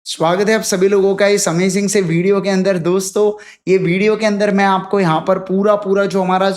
स्वागत है आप सभी लोगों का इस अमेजिंग से वीडियो के अंदर। दोस्तों, ये वीडियो के अंदर मैं आपको यहाँ पर पूरा जो हमारा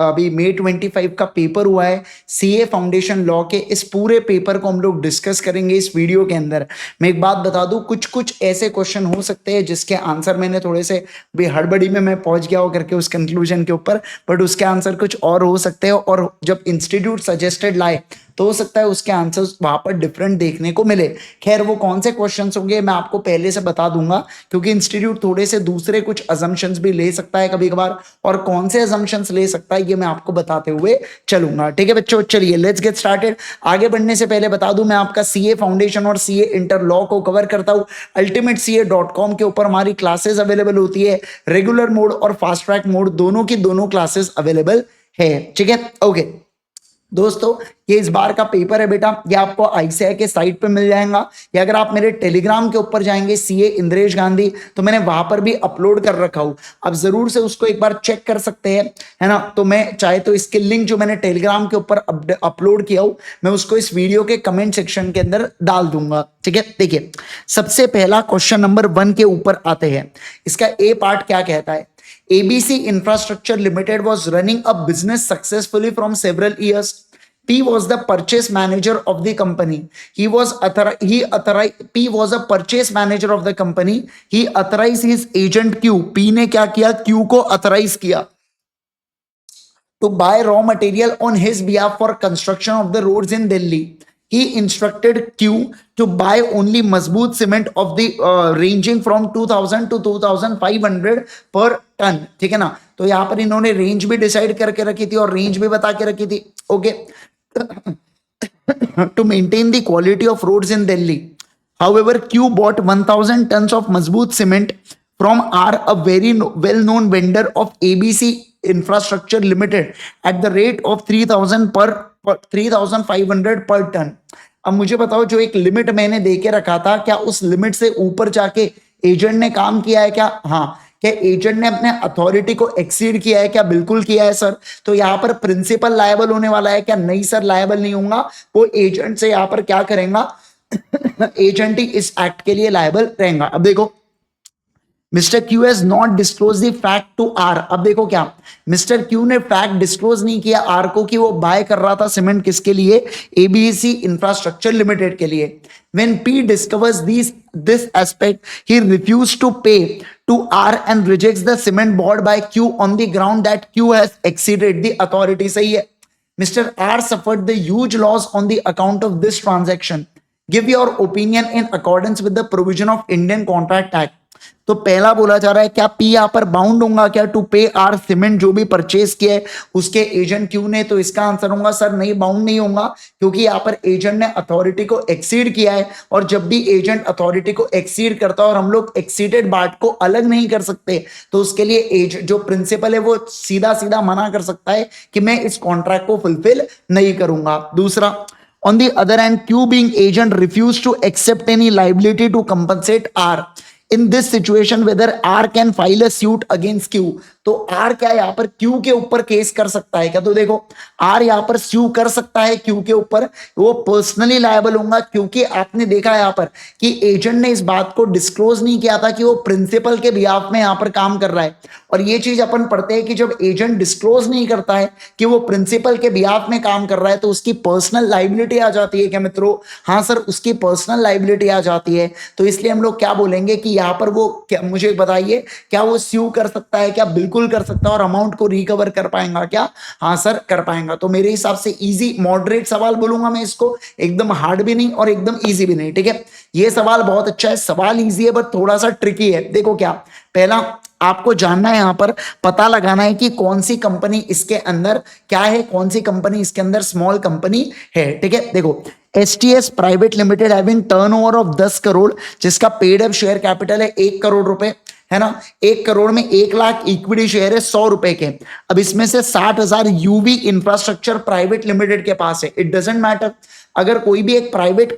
अभी मई 25 का पेपर हुआ है सीए फाउंडेशन लॉ के, इस पूरे पेपर को हम लोग डिस्कस करेंगे इस वीडियो के अंदर। मैं एक बात बता दूं, कुछ कुछ ऐसे क्वेश्चन हो सकते हैं जिसके आंसर मैंने थोड़े से भी हड़बड़ी में मैं पहुंच गया हो करके उस कंक्लूजन के ऊपर, बट उसके आंसर कुछ और हो सकते हैं। और जब इंस्टीट्यूट सजेस्टेड लाए तो हो सकता है उसके आंसर्स वहां पर डिफरेंट देखने को मिले। खैर, वो कौन से क्वेश्चंस होंगे मैं आपको पहले से बता दूंगा, क्योंकि इंस्टीट्यूट थोड़े से दूसरे कुछ अजम्पशंस भी ले सकता है कभी कभार, और कौन से अजम्पशंस ले सकता है ये मैं आपको बताते हुए चलूंगा। ठीक है बच्चों, चलिए लेट्स गेट स्टार्टेड। आगे बढ़ने से पहले बता दूं, मैं आपका सीए फाउंडेशन और सीए इंटर लॉ को कवर करता हूं। ultimateca.com के ऊपर हमारी क्लासेस अवेलेबल होती है, रेगुलर मोड और फास्ट ट्रैक मोड दोनों की दोनों क्लासेस अवेलेबल है। ठीक है, ओके दोस्तों, ये इस बार का पेपर है बेटा, ये आपको आईसीआई के साइट पे मिल जाएगा, या अगर आप मेरे टेलीग्राम के ऊपर जाएंगे सीए इंद्रेश गांधी, तो मैंने वहां पर भी अपलोड कर रखा हूं, आप जरूर से उसको एक बार चेक कर सकते हैं, है ना। तो मैं चाहे तो इसके लिंक जो मैंने टेलीग्राम के ऊपर अपलोड किया हूं, मैं उसको इस वीडियो के कमेंट सेक्शन के अंदर डाल दूंगा। ठीक है, देखिए सबसे पहला क्वेश्चन नंबर 1 के ऊपर आते हैं। इसका ए पार्ट क्या कहता है? ABC Infrastructure Limited was running a business successfully from several years. P was the purchase manager of the company. P was a purchase manager of the company. He authorized his agent Q. P ने क्या किया? Q को authorize किया to buy raw material on his behalf for construction of the roads in Delhi. He instructed Q to buy only Mazboot cement of the ranging from 2000 to 2500 per ton. ठीक है ना। तो यहाँ पर इन्होंने range भी decide करके रखी थी और रेंज भी बता के रखी थी। Okay, to maintain the quality of roads in Delhi. However, Q bought 1000 tons of Mazboot cement from R, a very well-known vendor of ABC Infrastructure Limited, at the rate of 3500 per ton. अब मुझे बताओ, जो एक limit मैंने दे के रखा था, क्या उस लिमिट से ऊपर जाके एजेंट ने काम किया है क्या? हाँ। क्या एजेंट ने अपने अथॉरिटी को एक्सीड किया है क्या? बिल्कुल किया है सर। तो यहाँ पर प्रिंसिपल लायबल होने वाला है क्या? नहीं सर, लायबल नहीं होगा। वो एजेंट से यहाँ पर क्या करेगा? एजेंट ही इस एक्ट के लिए लायबल रहेगा। अब देखो, mister Q has not disclose the fact to R. अब देखो क्या, मिस्टर क्यू ने फैक्ट डिस्क्लोज नहीं किया आर को कि वो बाय कर रहा था सीमेंट किसके लिए? एबीसी इंफ्रास्ट्रक्चर लिमिटेड के लिए। When P discovers this aspect, he refused to pay to R and rejects the cement bought by Q on the ground that Q has exceeded the authority. सही है। Mr. R suffered the huge loss on the account of this transaction. Give your opinion in accordance with the provision of Indian Contract Act. तो पहला बोला जा रहा है, क्या P यहां पर बाउंड होगा क्या टू पे आर सीमेंट जो भी परचेज किया है उसके एजेंट क्यू ने? तो इसका आंसर होगा सर नहीं, बाउंड नहीं होगा, क्योंकि यहां पर एजेंट ने अथॉरिटी को एक्सीड किया है, और जब भी एजेंट अथॉरिटी को एक्सीड करता है और हम लोग एक्सीडेड पार्ट को अलग नहीं कर सकते, तो उसके लिए एजेंट जो प्रिंसिपल है वो सीधा सीधा मना कर सकता है कि मैं इस कॉन्ट्रैक्ट को फुलफिल नहीं करूंगा। दूसरा, on the other hand, Q being agent refused to accept any liability to compensate R. In this situation, whether R can file a suit against Q. तो R क्या यहाँ पर Q के ऊपर केस कर सकता है क्या? तो देखो, R यहाँ पर स्यू कर सकता है Q के ऊपर, वो पर्सनली लायबल होगा, क्योंकि आपने देखा यहाँ पर कि एजेंट ने इस बात को डिस्क्लोज नहीं किया था कि वो प्रिंसिपल के बिहाफ में यहाँ पर काम कर रहा है। और ये चीज अपन पढ़ते हैं कि जब एजेंट डिस्क्लोज नहीं करता है कि वो प्रिंसिपल के बिहाफ में काम कर रहा है, तो उसकी पर्सनल लाइबिलिटी आ जाती है क्या मित्रों? हाँ सर, उसकी पर्सनल लाइबिलिटी आ जाती है। तो इसलिए हम लोग क्या बोलेंगे कि यहाँ पर वो क्या, मुझे बताइए, क्या वो स्यू कर सकता है क्या? बिल्कुल कर सकता है। और अमाउंट को रिकवर कर पाएगा क्या? हाँ सर, कर पाएगा। तो मेरे हिसाब से इजी मॉडरेट सवाल बोलूंगा मैं इसको, एकदम हार्ड भी नहीं और एकदम इजी भी नहीं। ठीक है, ये सवाल बहुत अच्छा है, सवाल इजी है बट थोड़ा सा ट्रिकी है। देखो क्या, पहला आपको जानना है, यहां पर पता लगाना है कि कौन सी कंपनी इसके अंदर क्या है, कौन सी कंपनी इसके अंदर स्मॉल कंपनी है। ठीक है, देखो STS private limited having turnover of 10 crore, जिसका पेड अप शेयर कैपिटल है 1 करोड़ रुपए, है ना। 1 करोड़ में 1 लाख इक्विटी शेयर है 100 रुपए के। अब इसमें से 60,000 यूवी इंफ्रास्ट्रक्चर प्राइवेट लिमिटेड के पास है। इट डजेंट मैटर, अगर कोई भी एक प्राइवेट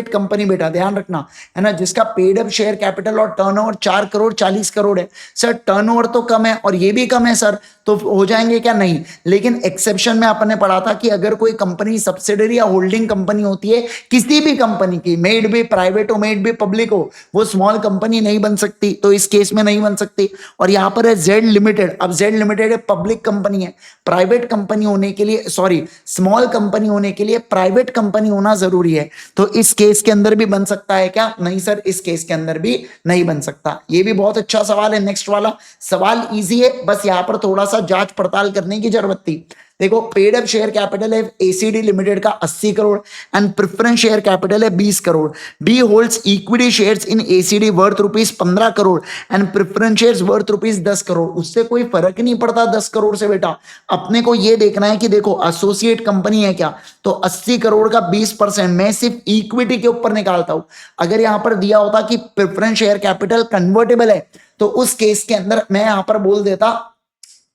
कंपनी बेटा ध्यान रखना, है ना, जिसका पेड अप शेयर कैपिटल और टर्नओवर 4 करोड़ 40 करोड़ है, सर टर्नओवर तो कम है और ये भी कम है सर, तो हो जाएंगे क्या? नहीं। लेकिन एक्सेप्शन में आपने पढ़ा था कि अगर कोई कंपनी सब्सिडरी या होल्डिंग कंपनी होती है किसी भी कंपनी की, मेड भी प्राइवेट हो मेड भी पब्लिक हो, वो स्मॉल कंपनी नहीं बन सकती, तो इस केस में नहीं बन सकती। और यहां पर है जेड लिमिटेड। अब जेड लिमिटेड है पब्लिक कंपनी है, प्राइवेट कंपनी होने के लिए, सॉरी स्मॉल कंपनी होने के लिए प्राइवेट कंपनी होना जरूरी है, तो इस केस के अंदर भी बन सकता है क्या? नहीं सर, इस केस के अंदर भी नहीं बन सकता। ये भी बहुत अच्छा सवाल है। नेक्स्ट वाला सवाल इजी है, बस यहां पर थोड़ा सा जांच पड़ताल करने की जरूरत थी। देखो पेड अप शेयर कैपिटल है एसीडी लिमिटेड का 80 crore and preference share capital है 20 crore. D holds equity shares in ACD worth rupees 15 crore and preference shares worth rupees 10 crore. उससे कोई फर्क नहीं पड़ता 10 करोड़ से बेटा, अपने को ये देखना है कि देखो एसोसिएट कंपनी है क्या, तो 80 करोड़ का 20% मैं सिर्फ इक्विटी के ऊपर निकालता हूं। अगर यहां पर दिया होता कि प्रेफरेंस शेयर कैपिटल कन्वर्टेबल है, तो उस केस के अंदर मैं यहां पर बोल देता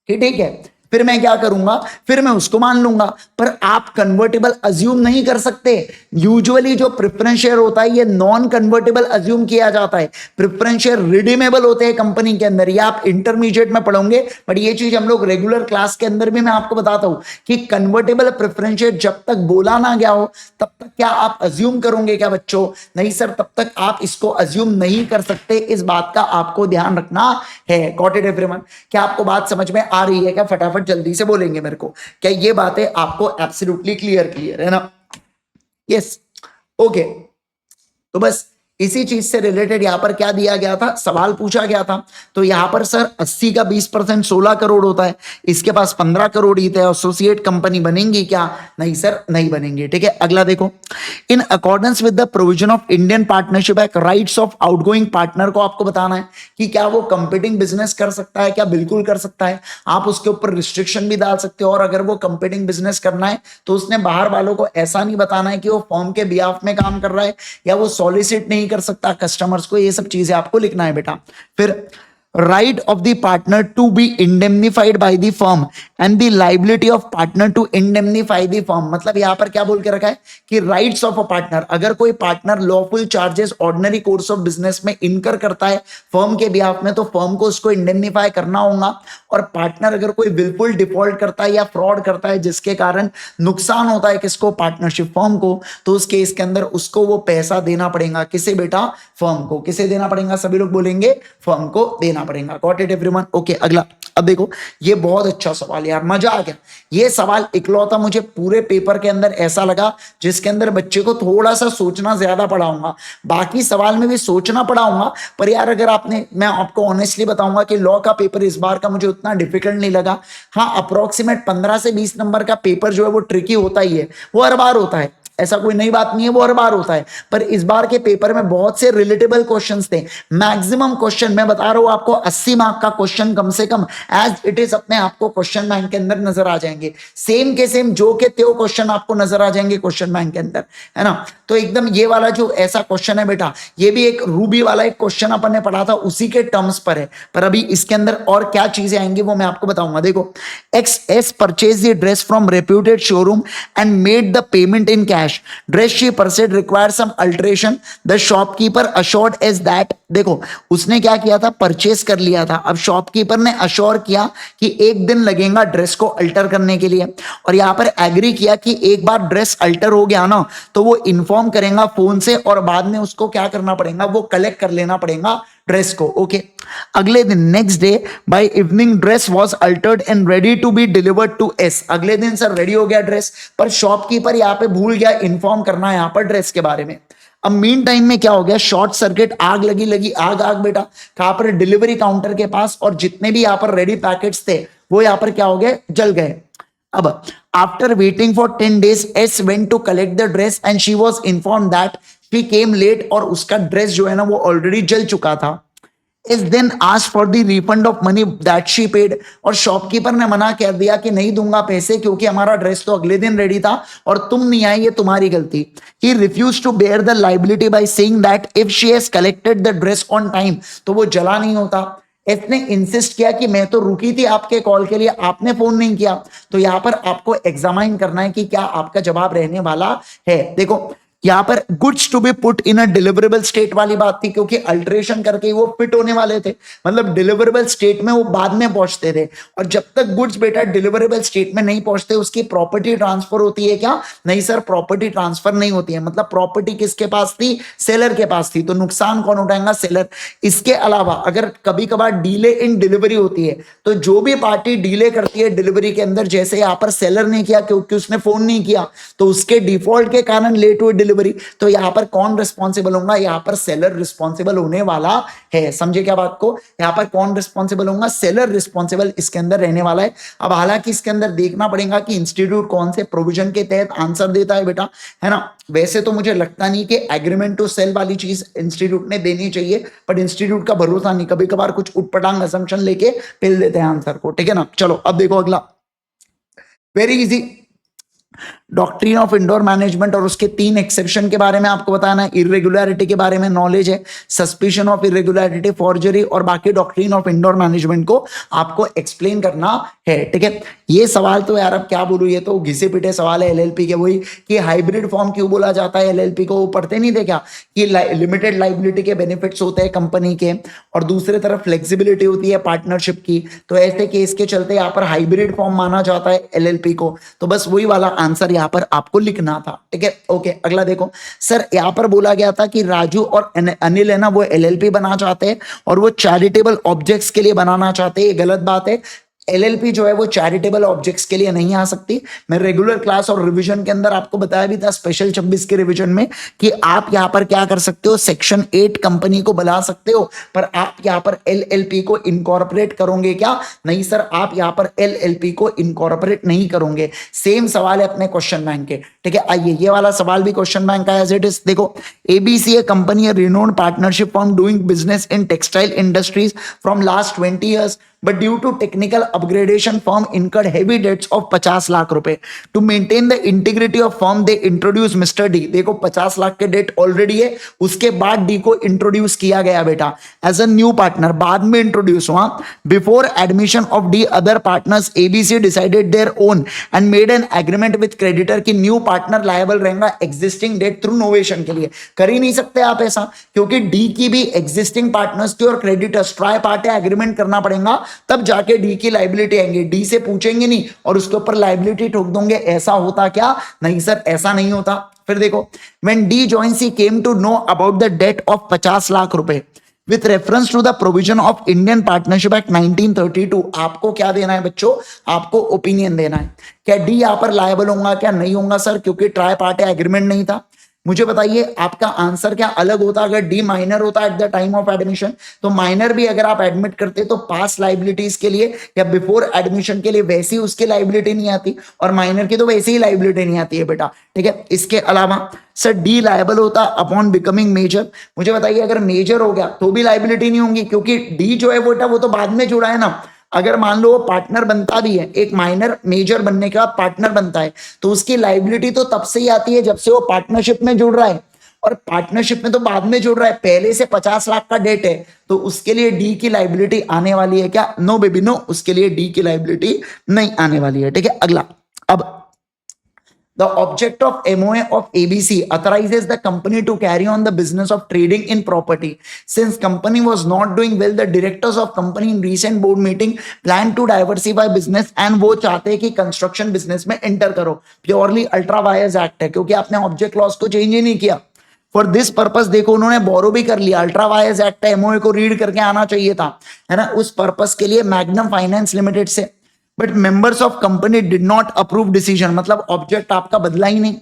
कि ठीक है, फिर मैं क्या करूंगा, फिर मैं उसको मान लूंगा। पर आप कन्वर्टेबल अज्यूम नहीं कर सकते। यूजुअली जो प्रेफरेंस शेयर होता है ये नॉन कन्वर्टेबल अज्यूम किया जाता है। प्रेफरेंस शेयर रिडीमेबल होते हैं कंपनी के अंदर, या आप इंटरमीडिएट में पढ़ोगे, बट ये चीज हम लोग रेगुलर क्लास के अंदर भी मैं आपको बताता हूं कि कन्वर्टेबल प्रेफरेंस शेयर जब तक बोला ना गया हो तब तक क्या आप अज्यूम करोगे क्या बच्चों? नहीं सर, तब तक आप इसको अज्यूम नहीं कर सकते। इस बात का आपको ध्यान रखना है। Got it everyone? क्या आपको बात समझ में आ रही है क्या? फटाफट जल्दी से बोलेंगे मेरे को, क्या ये बातें आपको एब्सोल्युटली क्लियर है ना? Yes, okay. तो बस इसी चीज से रिलेटेड यहां पर क्या दिया गया था, सवाल पूछा गया था। तो यहां पर सर 80 का 20% 16 करोड़ होता है, इसके पास 15 करोड़ ही थे, एसोसिएट कंपनी बनेंगी क्या? नहीं सर, नहीं बनेंगे। ठीक है, अगला देखो। In accordance with the provision of Indian partnership act, rights of outgoing partner को आपको बताना है कि क्या वो कंपीटिंग बिजनेस कर सकता है क्या? बिल्कुल कर सकता है। आप उसके ऊपर रिस्ट्रिक्शन भी डाल सकते हो, और अगर वो कंपीटिंग बिजनेस करना है तो उसने बाहर वालों को ऐसा नहीं बताना है कि वो फॉर्म के बिहाफ में काम कर रहा है या वो सॉलिसिट नहीं कर सकता कस्टमर्स को। ये सब चीजें आपको लिखना है बेटा। फिर right of the partner to be indemnified by the firm and the liability of partner to indemnify the firm। मतलब यहां पर क्या बोल के रखा है कि rights of a partner, अगर कोई partner lawful charges ordinary course of business में इनकर करता है फर्म के बिहाफ में, तो फर्म को उसको इंडेमनीफाई करना होगा। और पार्टनर अगर कोई विलफुल डिफॉल्ट करता है या फ्रॉड करता है जिसके कारण नुकसान होता है किसको? पार्टनरशिप फर्म को, तो उस केस के अंदर उसको वो पैसा देना पड़ेगा। किसे बेटा? फर्म को। किसे देना पड़ेगा? सभी लोग बोलेंगे फर्म को देना पड़ेगा। Got it everyone? ओके, अगला। अब देखो, ये बहुत अच्छा सवाल यार, मजा आ गया। ये सवाल इकलौता मुझे पूरे पेपर के अंदर ऐसा लगा जिसके अंदर बच्चे को थोड़ा सा सोचना ज्यादा पड़ाऊंगा। बाकी सवाल में भी सोचना पड़ाऊंगा, पर यार अगर आपने, मैं आपको ऑनेस्टली बताऊंगा कि लॉ का पेपर इस बार का मुझे उतना डिफिकल्ट नहीं लगा। हाँ, अप्रोक्सीमेट 15 से 20 नंबर का पेपर जो है वो ट्रिकी होता ही है, वो हर बार होता है, ऐसा कोई नई बात नहीं है, वो हर बार होता है। पर इस बार के पेपर में बहुत से रिलेटेबल क्वेश्चंस थे। मैक्सिमम क्वेश्चन मैं बता रहा हूं आपको 80 मार्क का क्वेश्चन कम से कम एज इट इज अपने आपको क्वेश्चन बैंक के अंदर नजर आ जाएंगे। सेम के सेम जो के त्यो क्वेश्चन आपको नजर आ जाएंगे क्वेश्चन बैंक के अंदर, है ना? तो एकदम ये वाला जो ऐसा क्वेश्चन है बेटा, ये भी एक रूबी वाला एक क्वेश्चन अपन ने पढ़ा था, उसी के टर्म्स पर है। पर अभी इसके अंदर और क्या चीजें आएंगी वो मैं आपको बताऊंगा। देखो, X S purchase the dress from reputed showroom and made the payment in cash. Dress she purchase require some alteration, the shopkeeper assured as that. देखो, उसने क्या किया था? परचेज कर लिया था। अब शॉपकीपर ने अश्योर किया कि एक दिन लगेगा ड्रेस को अल्टर करने के लिए, और यहां पर एग्री किया कि एक बार ड्रेस अल्टर हो गया ना तो वो इन्फॉर्म करेगा फोन से, और बाद में उसको क्या करना पड़ेगा? वो कलेक्ट कर लेना पड़ेगा ड्रेस को। ओके, अगले दिन next day by evening dress was altered and ready to be delivered to S. अगले दिन सर रेडी हो गया ड्रेस, पर शॉपकीपर यहाँ पे भूल गया इन्फॉर्म करना यहाँ पर ड्रेस के बारे में। अब मीन टाइम में क्या हो गया? शॉर्ट सर्किट, आग लगी आग बेटा कहां पर? डिलीवरी काउंटर के पास, और जितने भी यहाँ पर रेडी पैकेट्स थे वो यहाँ पर क्या हो गए? जल गए। अब after waiting for 10 days S went to collect the dress and she was inform that she came late, और उसका ड्रेस जो है ना वो ऑलरेडी जल चुका था। S then ask for the refund of money that she paid, और शॉपकीपर ने मना कर दिया कि नहीं दूंगा पैसे, क्योंकि हमारा ड्रेस तो अगले दिन रेडी था और तुम नहीं आए, ये तुम्हारी गलती। He refuse to bear the liability by saying that if she has collected the dress on time, तो वो जला नहीं होता। इसने इंसिस्ट किया कि मैं तो रुकी थी आपके कॉल के लिए, आपने फोन नहीं किया। तो यहां पर आपको एग्जामाइन करना है कि क्या आपका जवाब रहने वाला है। देखो यहां पर goods to be put in a deliverable state वाली बात थी, क्योंकि अल्टरेशन करके वो फिट होने वाले थे, मतलब डिलीवरेबल स्टेट में वो बाद में पहुंचते थे। और जब तक गुड्स बेटा डिलीवरेबल स्टेट में नहीं पहुंचते उसकी प्रॉपर्टी ट्रांसफर होती है क्या? नहीं सर, प्रॉपर्टी ट्रांसफर नहीं होती है। मतलब प्रॉपर्टी किसके पास थी? सेलर के पास थी। तो नुकसान कौन उठाएगा? सेलर। इसके अलावा अगर कभी कभार डीले इन डिलीवरी होती है तो जो भी पार्टी डीले करती है डिलीवरी के अंदर, जैसे यहां पर सेलर ने किया क्योंकि उसने फोन नहीं किया, तो उसके डिफॉल्ट के कारण लेट हुई डिलीवरी, तो यहां पर कौन रिस्पॉन्सिबल होगा? यहां पर सेलर रिस्पॉन्सिबल होने वाला है। समझे क्या बात को? यहां पर कौन रिस्पॉन्सिबल होगा? सेलर रिस्पॉन्सिबल इसके अंदर रहने वाला है। अब हालांकि इसके अंदर देखना पड़ेगा कि इंस्टीट्यूट कौन से प्रोविजन के तहत आंसर देता है बेटा, है ना। वैसे तो मुझे लगता नहीं कि एग्रीमेंट टू सेल वाली चीज इंस्टीट्यूट ने देनी चाहिए, बट इंस्टीट्यूट का भरोसा नहीं, कभी कभार कुछ उटपटांग असम्पशन लेके पेल देते हैं आंसर को, ठीक है ना। चलो अब देखो अगला, very easy, doctrine of indoor management और उसके 3 एक्सेप्शन के बारे में आपको बताना है, इरेगुलरिटी के बारे में नॉलेज है, सस्पिशन ऑफ इरेगुलरिटी, फॉर्जरी, और बाकी डॉक्ट्रिन ऑफ इंडोर मैनेजमेंट को आपको एक्सप्लेन करना है, ठीक है। ये सवाल तो यार अब क्या बोलूं, ये तो घिसे पिटे सवाल है एलएलपी के, वही कि हाइब्रिड फॉर्म क्यों बोला जाता है एलएलपी को, वो पढ़ते नहीं थे क्या कि लिमिटेड लाइबिलिटी के बेनिफिट्स होते हैं कंपनी के, और दूसरे तरफ फ्लेक्सिबिलिटी होती है पार्टनरशिप की, तो ऐसे केस के चलते यहाँ पर हाइब्रिड फॉर्म माना जाता है एलएलपी को। तो बस वही वाला आंसर यहाँ पर आपको लिखना था, ठीक है। ओके अगला देखो सर, यहाँ पर बोला गया था कि राजू और अनिल है ना वो एलएलपी बनाना चाहते हैं और वो चैरिटेबल ऑब्जेक्ट्स के लिए बनाना चाहते हैं, ये गलत बात है। एलएलपी जो है वो चैरिटेबल ऑब्जेक्ट्स के लिए नहीं आ सकती। मैं रेगुलर क्लास और रिवीजन के अंदर आपको बताया भी था स्पेशल 26 के रिवीजन में कि आप यहां पर क्या कर सकते हो, सेक्शन 8 कंपनी को बुला सकते हो, पर आप यहां पर एलएलपी को इनकॉर्पोरेट करोगे क्या? नहीं सर, आप यहां पर एलएलपी को इनकॉर्पोरेट नहीं करोगे। सेम सवाल है अपने क्वेश्चन बैंक के, ठीक है। आइए ये वाला सवाल भी क्वेश्चन बैंक का एज इट इज। देखो ABC A company, a renowned partnership firm doing business in textile industries from last 20 years, but due to technical upgradation firm incurred heavy debts of 50 lakh रुपए। To maintain the integrity of firm they introduced Mr. D। देखो 50 लाख के date already है, उसके बाद D को introduce किया गया बेटा एज अ न्यू पार्टनर, बाद में इंट्रोड्यूस हुआ। Before admission of D other partners ABC decided their own and made an agreement with creditor की न्यू पार्टनर लायबल रहेगा एग्जिस्टिंग डेट थ्रू नोवेशन के लिए। कर ही नहीं सकते आप ऐसा, क्योंकि डी की भी एग्जिस्टिंग पार्टनर्स की और क्रेडिटर्स ट्राई पार्टी एग्रीमेंट करना पड़ेगा, तब जाके डी की लाइबिलिटी आएंगे। डी से पूछेंगे नहीं और उसके ऊपर लाइबिलिटी ठोक दोगे, ऐसा होता क्या? नहीं सर, ऐसा नहीं होता। फिर देखो when D joins he came to know about the debt of 50 lakh रुपए with reference to the provision of Indian Partnership Act 1932। आपको क्या देना है बच्चों? आपको ओपिनियन देना है। क्या डी यहां पर लायबल होगा क्या? नहीं होगा सर, क्योंकि ट्राई पार्टी एग्रीमेंट नहीं था। मुझे बताइए आपका आंसर क्या अलग होता अगर डी माइनर होता at the time of admission? तो माइनर भी अगर आप एडमिट करते तो पास लाइबिलिटीज के लिए या बिफोर एडमिशन के लिए वैसी उसकी लाइबिलिटी नहीं आती, और माइनर की तो वैसी ही लाइबिलिटी नहीं आती है बेटा, ठीक है। इसके अलावा सर डी लायबल होता अपॉन बिकमिंग मेजर। मुझे बताइए अगर मेजर हो गया तो भी लाइबिलिटी नहीं होगी, क्योंकि डी जो है बेटा वो तो बाद में जुड़ा है ना। अगर मान लो वो पार्टनर बनता भी है, एक माइनर मेजर बनने के बाद पार्टनर बनता है, तो उसकी लाइबिलिटी तो तब से ही आती है जब से वो पार्टनरशिप में जुड़ रहा है, और पार्टनरशिप में तो बाद में जुड़ रहा है। पहले से 50 लाख का डेट है तो उसके लिए डी की लाइबिलिटी आने वाली है क्या? नो बेबी नो, उसके लिए डी की लाइबिलिटी नहीं आने वाली है, ठीक है। अगला, अब the object of MOA of ABC authorizes the company to carry on the business of trading in property. Since company was not doing well, the directors of company in recent board meeting planned to diversify business and वो चाहते हैं कि construction business में enter करो। Purely ultra vires act है, क्योंकि आपने object clause को चेंज ही नहीं किया। फॉर दिस पर्पस देखो उन्होंने बोरो भी कर लिया, अल्ट्रा वायर्स एक्ट है, एमओए को रीड करके आना चाहिए था, है ना, उस पर्पस के लिए मैग्नम फाइनेंस लिमिटेड से। But members of company did not approve decision, मतलब ऑब्जेक्ट आपका बदला ही नहीं।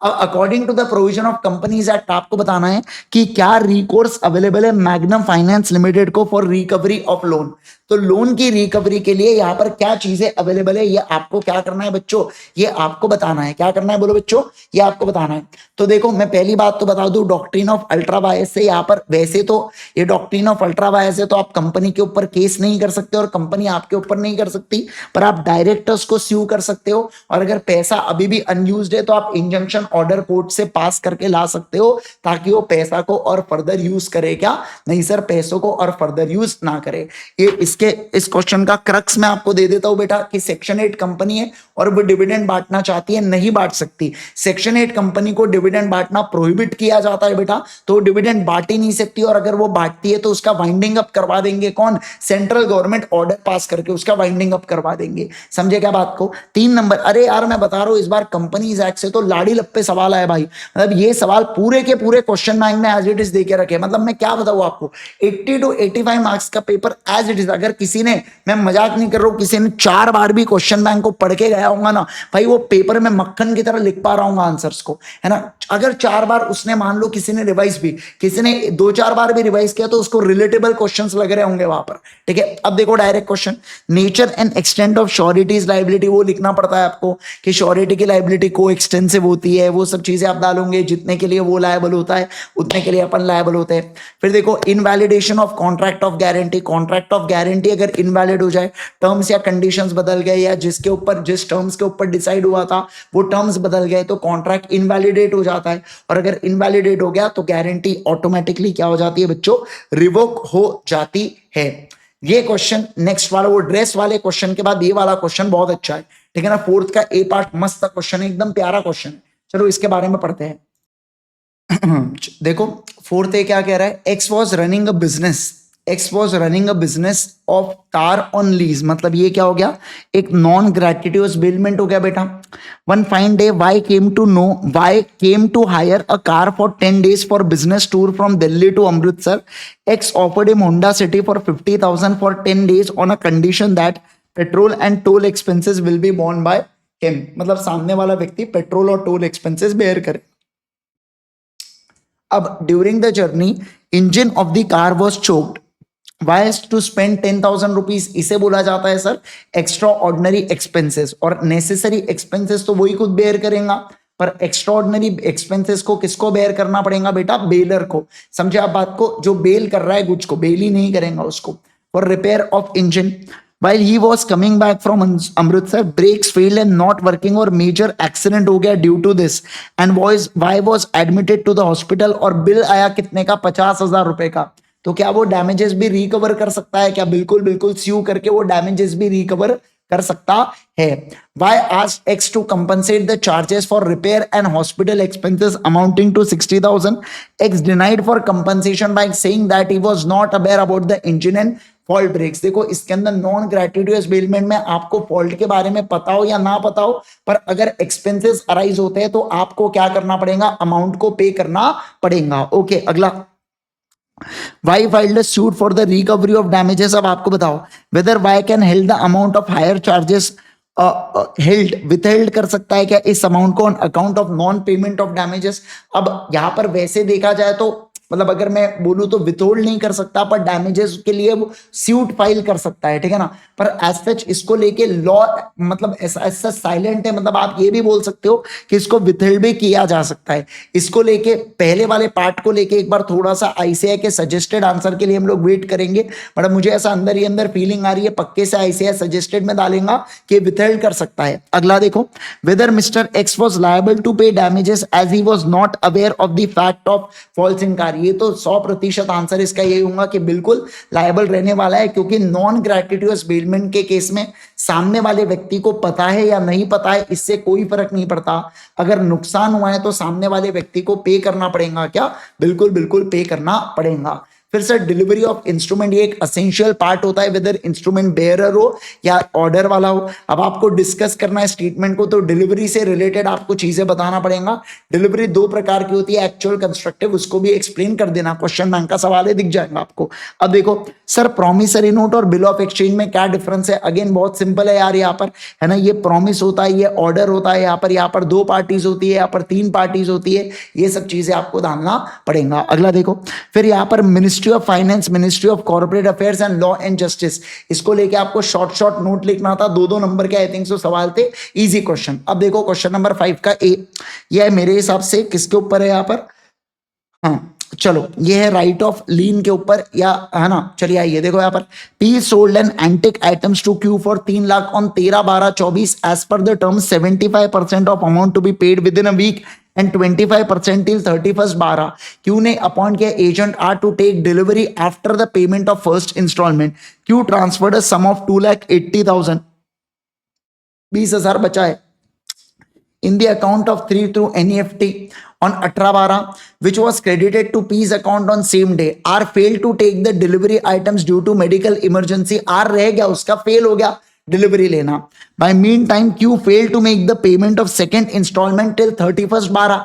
According to the provision of companies act आपको बताना है कि क्या रिकोर्स अवेलेबल है मैग्नम फाइनेंस लिमिटेड को फॉर रिकवरी ऑफ लोन। तो लोन की रिकवरी के लिए यहाँ पर क्या चीजें अवेलेबल है, ये आपको क्या करना है बच्चों, ये आपको बताना है। क्या करना है बोलो बच्चों, ये आपको बताना है। तो देखो मैं पहली बात तो बता दूं, डॉक्ट्रिन ऑफ अल्ट्रा वायस से यहाँ पर, वैसे तो ये डॉक्ट्रिन ऑफ अल्ट्रा वायस है तो आप कंपनी के ऊपर केस नहीं कर सकते और कंपनी आपके ऊपर नहीं कर सकती, पर आप डायरेक्टर्स को स्यू कर सकते हो। और अगर पैसा अभी भी अनयूज्ड है तो आप इंजंक्शन ऑर्डर कोर्ट से पास करके ला सकते हो, ताकि वो पैसा को और फर्दर यूज करे। क्या नहीं सर, पैसों को और फर्दर यूज ना करे। ये इसके इस क्वेश्चन का क्रक्स मैं आपको दे देता हूं बेटा, कि सेक्शन 8 कंपनी है और वो डिविडेंड बांटना चाहती है, नहीं बांट सकती। सेक्शन 8 कंपनी को डिविडेंड बांटना प्रोहिबिट किया जाता है बेटा, तो डिविडेंड बांट ही नहीं सकती। और अगर वो बांटती है तो उसका वाइंडिंग अप करवा देंगे कौन, सेंट्रल गवर्नमेंट ऑर्डर पास करके उसका वाइंडिंग अप करवा देंगे। समझे क्या बात को। 3 नंबर, अरे यार मैं बता रहा हूं इस बार कंपनीज एक्ट से तो लाड़ी लप्पे सवाल आए भाई। मतलब ये सवाल पूरे के पूरे क्वेश्चन बैंक में एज इट इज देके रखे। मतलब मैं क्या बताऊं आपको, 80 to 85 मार्क्स का पेपर एज इट इज। अगर किसी ने, मैं मजाक नहीं कर रहा हूं, किसी ने 4 बार भी क्वेश्चन बैंक को पढ़ के गया होगा ना भाई, वो पेपर में मक्खन की तरह लिख पा रहा हूँ आंसर्स को, है ना। अगर 4 बार उसने, मान लो किसी ने रिवाइज भी, किसी ने 2-4 बार भी रिवाइज किया तो उसको रिलेटेबल क्वेश्चंस लग रहे होंगे वहां पर, ठीक है। अब देखो direct question, nature and extent of sureties liability, वो लिखना पड़ता है आपको कि श्योरिटी की लायबिलिटी को एक्सटेंसिव होती है, वो सब चीजें आप डालोगे। जितने के लिए वो लायबल होता है उतने के लिए अपन लायबल होते हैं। फिर देखो invalidation of contract of guarantee, contract of guarantee अगर इनवैलिड हो जाए, टर्म्स या कंडीशंस बदल गए, या जिसके ऊपर, जिस टर्म्स के ऊपर डिसाइड हुआ था वो टर्म्स बदल गए, तो कॉन्ट्रैक्ट इनवैलिडेट हो जाता है। और अगर इनवैलिडेट हो गया तो गारंटी ऑटोमेटिकली क्या हो जाती है बच्चों, रिवोक हो जाती है। ये क्वेश्चन नेक्स्ट वाला, वो ड्रेस वाले क्वेश्चन के बाद ये वाला क्वेश्चन बहुत अच्छा है, ठीक है ना। 4th का ए पार्ट मस्त क्वेश्चन है, एकदम प्यारा क्वेश्चन है। चलो इसके बारे में पढ़ते हैं। देखो 4th ए क्या कह रहा है, x was running a business of car on lease. मतलब ये क्या हो गया, एक नॉन ग्रेटिट्यूस बिलमेंट हो गया बेटा। One fine day Y came to hire a car for 10 days for business tour from Delhi to Amritsar. X offered him Honda City for 50,000 for 10 days on a condition that petrol and toll expenses will be borne by him. मतलब सामने वाला व्यक्ति petrol और toll expenses bear करे। अब during the journey engine of the car was choked, Y to spend 10,000 rupees. इसे बोला जाता है सर एक्स्ट्रा ऑर्डिनरी एक्सपेंसेस। और नेसेसरी एक्सपेंसेस तो वही खुद बेयर करेगा, पर एक्स्ट्रा ऑर्डिनरी एक्सपेंसेस को किसको बेयर करना पड़ेगा बेटा, बेलर को। समझे आप बात को, जो बेल कर रहा है गुड्स को, बेल ही नहीं करेगा उसको। For repair of engine while he was coming back from Amritsar, brakes failed and not working और major accident हो गया due to this and was admitted to the hospital। और बिल आया कितने का, 50,000 रुपए का। तो क्या वो डैमेजेस भी रिकवर कर सकता है क्या, बिल्कुल बिल्कुल स्यू करके वो डैमेजेस भी रिकवर कर सकता है। Why asked X to compensate the charges for repair and hospital expenses amounting to 60,000? X denied for compensation by saying that he was not aware about the engine and fault brakes. देखो इसके अंदर non ग्रेटिट्यूस बिलमेंट में आपको fault के बारे में पता हो या ना पता हो, पर अगर एक्सपेंसेस अराइज होते हैं तो आपको क्या करना पड़ेगा, अमाउंट को पे करना पड़ेगा। ओके अगला, Y filed a suit for the recovery of damages. अब आपको बताओ whether Y can held the amount of hire charges withheld कर सकता है क्या इस अमाउंट को on account of non payment of damages. अब यहां पर वैसे देखा जाए तो मतलब अगर मैं बोलूं तो विथहोल्ड नहीं कर सकता, पर डैमेजेस के लिए वो सूट फाइल कर सकता है, ठीक है ना। पर एज सच इसको लेके लॉ मतलब ऐसा साइलेंट है। मतलब आप ये भी बोल सकते हो कि इसको विथहेल्ड भी किया जा सकता है। इसको लेके पहले वाले पार्ट को लेके एक बार थोड़ा सा आईसीआई के सजेस्टेड आंसर के लिए हम लोग वेट करेंगे, बट मुझे ऐसा अंदर ही अंदर फीलिंग आ रही है पक्के से आईसीआई सजेस्टेड में डालेगा कि विथहेल्ड कर सकता है। अगला देखो, whether mister x was liable to pay damages as he was not aware of the fact of faults in car. ये तो 100% आंसर इसका यही होगा कि बिल्कुल लायबल रहने वाला है, क्योंकि नॉन ग्रेटिट्यूस बेलमेंट के केस में सामने वाले व्यक्ति को पता है या नहीं पता है इससे कोई फर्क नहीं पड़ता। अगर नुकसान हुआ है तो सामने वाले व्यक्ति को पे करना पड़ेगा क्या, बिल्कुल बिल्कुल पे करना पड़ेगा। फिर सर डिलीवरी ऑफ इंस्ट्रूमेंट, ये एक असेंशियल पार्ट होता है वेदर इंस्ट्रूमेंट बेयरर हो या ऑर्डर वाला हो। अब आपको डिस्कस करना है स्टेटमेंट को, तो डिलीवरी से रिलेटेड आपको चीजें बताना पड़ेगा। डिलीवरी 2 प्रकार की होती है, एक्चुअल कंस्ट्रक्टिव, उसको भी एक्सप्लेन कर देना, क्वेश्चन बैंक का सवाल है, दिख जाएगा आपको। अब देखो सर प्रॉमिसरी नोट और बिल ऑफ एक्सचेंज में क्या डिफरेंस है। अगेन बहुत सिंपल है यार, यहाँ पर है ना, ये प्रॉमिस होता है, ये ऑर्डर होता है। यहाँ पर 2 पार्टीज होती है, यहाँ पर 3 पार्टीज होती है। ये सब चीजें आपको डालना पड़ेगा। अगला देखो, फिर यहाँ पर ministry ministry of finance, ministry of corporate affairs and law and justice, इसको लेके आपको शॉर्ट नोट लिखना था, 2-2 नंबर के आई थिंक सो सवाल थे, इजी क्वेश्चन। अब देखो क्वेश्चन नंबर 5 का ए, यह मेरे हिसाब से किसके ऊपर है यहाँ पर, हाँ चलो ये है राइट ऑफ लीन के ऊपर, या है ना, चलिए आइए देखो यहाँ पर, P sold an antique items to Q for 3 lakh on 13/12/24 as per the term 75% of amount to be paid within a week and 25% till 31/12। Q ने अपॉइंट किया agent R to take delivery after the payment of first installment. Q transferred a sum of 2,80,000, 20,000 बचा है in the account of 3 through NEFT on 18/12 which was credited to P's account on same day। R failed to take the delivery items due to medical emergency। R रह गया, उसका fail हो गया delivery लेना। by meantime Q failed to make the payment of second installment till 31/12।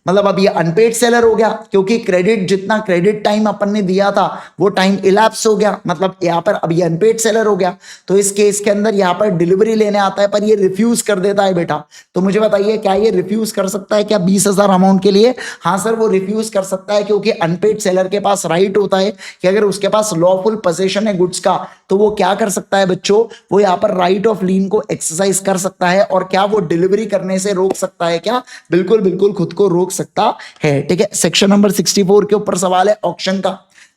मतलब अब ये unpaid seller हो गया, क्योंकि क्रेडिट जितना क्रेडिट टाइम अपन ने दिया था वो टाइम इलैप्स हो गया, मतलब यहाँ पर अब ये अनपेड सेलर हो गया। तो इस केस के अंदर यहाँ पर डिलीवरी लेने आता है पर ये रिफ्यूज कर देता है बेटा। तो मुझे बताइए क्या ये रिफ्यूज कर सकता है क्या 20,000 अमाउंट के लिए? हाँ सर वो रिफ्यूज कर सकता है, क्योंकि अनपेड सेलर के पास राइट होता है कि अगर उसके पास लॉफुल पोजेशन है गुड्स का तो वो क्या कर सकता है बच्चों, वो यहाँ पर राइट ऑफ लीन को एक्सरसाइज कर सकता है। और क्या वो डिलीवरी करने से रोक सकता है क्या? बिल्कुल बिल्कुल खुद को रोक सकता है। ठीक है, सेक्शन नंबर 64 के ऊपर सवाल है ऑक्शन का।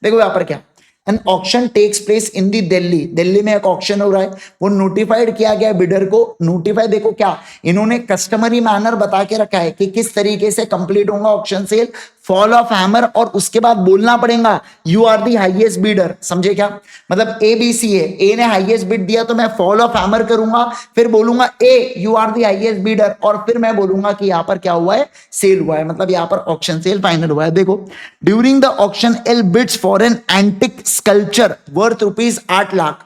देखो यहां पर क्या, an auction takes place in the Delhi, Delhi में एक ऑक्शन हो रहा है, वो नोटिफाइड किया गया बिडर को। नोटिफाई देखो क्या इन्होंने कस्टमरी मैनर बता के रखा है कि किस तरीके से कंप्लीट होगा auction sale, fall of hammer, और उसके बाद बोलना पड़ेगा you are the highest bidder. समझे क्या? मतलब ए बी सी है, ए ने हाईएस्ट बिड दिया तो मैं फॉल ऑफ हैमर करूंगा, फिर बोलूंगा a you are the highest bidder, और फिर मैं बोलूंगा कि यहां पर क्या हुआ है, सेल हुआ है, मतलब यहां पर ऑक्शन सेल फाइनल हुआ है। देखो during the auction L bids for an antique sculpture worth ₹8 lakh.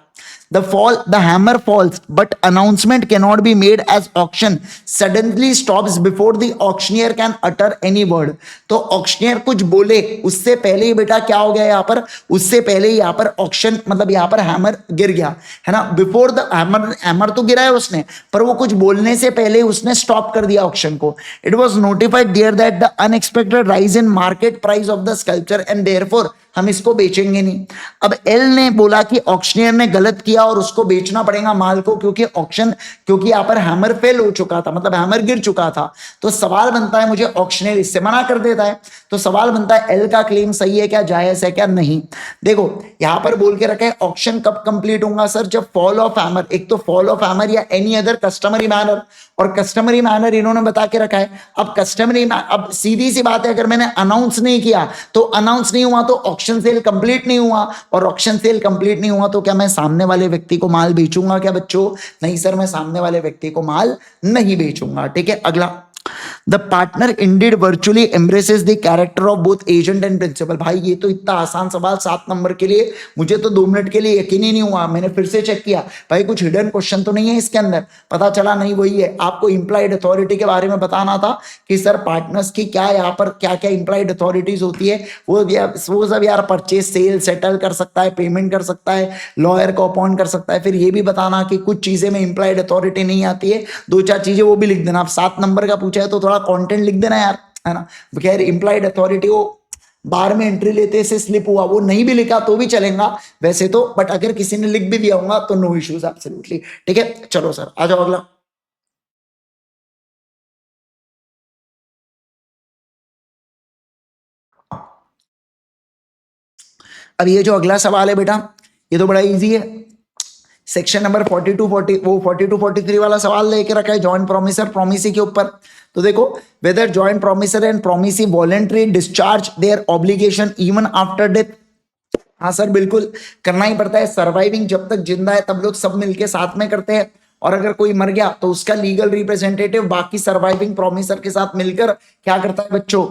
The hammer falls, but announcement cannot be made as auction suddenly stops before the auctioneer can utter any word। तो auctioneer कुछ बोले उससे पहले ही बेटा क्या हो गया यहाँ पर, उससे पहले ही यहाँ पर ऑक्शन मतलब यहाँ पर हैमर गिर गया है ना। बिफोर द हैमर तो गिरा है उसने, पर वो कुछ बोलने से पहले उसने स्टॉप कर दिया ऑक्शन को। It was notified there that the unexpected rise in market price of the sculpture and therefore हम इसको बेचेंगे नहीं। अब एल ने बोला कि ऑक्शनियर ने गलत किया और उसको बेचना पड़ेगा माल को, क्योंकि यहाँ पर हैमर फेल हो चुका था, मतलब हैमर गिर चुका था। तो सवाल बनता है मुझे ऑक्शनियर इससे मना कर देता है, तो सवाल बनता है एल का क्लेम सही है क्या, जायज है क्या? नहीं। देखो यहाँ पर बोल के रखा है ऑक्शन कब कंप्लीट होगा सर, जब फॉल ऑफ हैमर, एक तो फॉल ऑफ हैमर या एनी अदर कस्टमरी मैनर, और कस्टमरी मैनर इन्होंने बता के रखा है। अब अब सीधी सी बात है, अगर मैंने अनाउंस नहीं किया तो अनाउंस नहीं हुआ तो ऑक्शन सेल कंप्लीट नहीं हुआ, और ऑक्शन सेल कंप्लीट नहीं हुआ तो क्या मैं सामने वाले व्यक्ति को माल बेचूंगा क्या बच्चों? नहीं सर, मैं सामने वाले व्यक्ति को माल नहीं बेचूंगा। ठीक है, अगला the partner indeed virtually embraces the character of both agent and principal. भाई ये तो इतना आसान सवाल 7 नंबर के लिए, मुझे तो 2 मिनट के लिए यकीन ही नहीं हुआ। मैंने फिर से चेक किया, भाई कुछ हिडन क्वेश्चन तो नहीं है इसके अंदर, पता चला नहीं वही है। आपको इंप्लाइड अथॉरिटी के बारे में बताना था कि सर पार्टनर्स की क्या यहाँ पर क्या क्या इंप्लाइड अथॉरिटीज होती है, वो सब यार परचेज सेल सेटल कर सकता है, पेमेंट कर सकता है, लॉयर को अपॉइंट कर सकता है। फिर ये भी बताना कि कुछ चीजें में इंप्लाइड अथॉरिटी नहीं आती है, 2-4 चीजें वो भी लिख देना। आप 7 नंबर का पूछा है तो थोड़ा कंटेंट लिख देना यार, है ना। खैर इंप्लाइड अथॉरिटी वो बार में एंट्री लेते से स्लिप हुआ, वो नहीं भी लिखा तो भी चलेगा वैसे तो, बट अगर किसी ने लिख भी दिया होगा तो नो इश्यूज एब्सोल्युटली। ठीक है, चलो सर आ जाओ अगला। अब ये जो अगला सवाल है बेटा ये तो बड़ा इजी है, सेक्शन नंबर 42-43 वाला सवाल लेके रखा है जॉइंट प्रोमिसर प्रोमिसी के ऊपर। तो देखो whether joint promisor and promisee voluntary discharge their obligation even after death. हाँ सर बिल्कुल करना ही पड़ता है, सर्वाइविंग जब तक जिंदा है तब लोग सब मिलके साथ में करते हैं, और अगर कोई मर गया तो उसका लीगल रिप्रेजेंटेटिव बाकी सर्वाइविंग प्रोमिसर के साथ मिलकर क्या करता है बच्चों।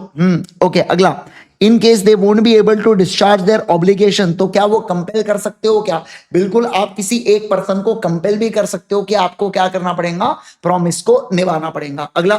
ओके अगला, in case they won't be able to discharge their obligation, तो क्या वो कंपेल कर सकते हो क्या? बिल्कुल, आप किसी एक पर्सन को कंपेल भी कर सकते हो कि आपको क्या करना पड़ेगा, प्रॉमिस को निभाना पड़ेगा। अगला,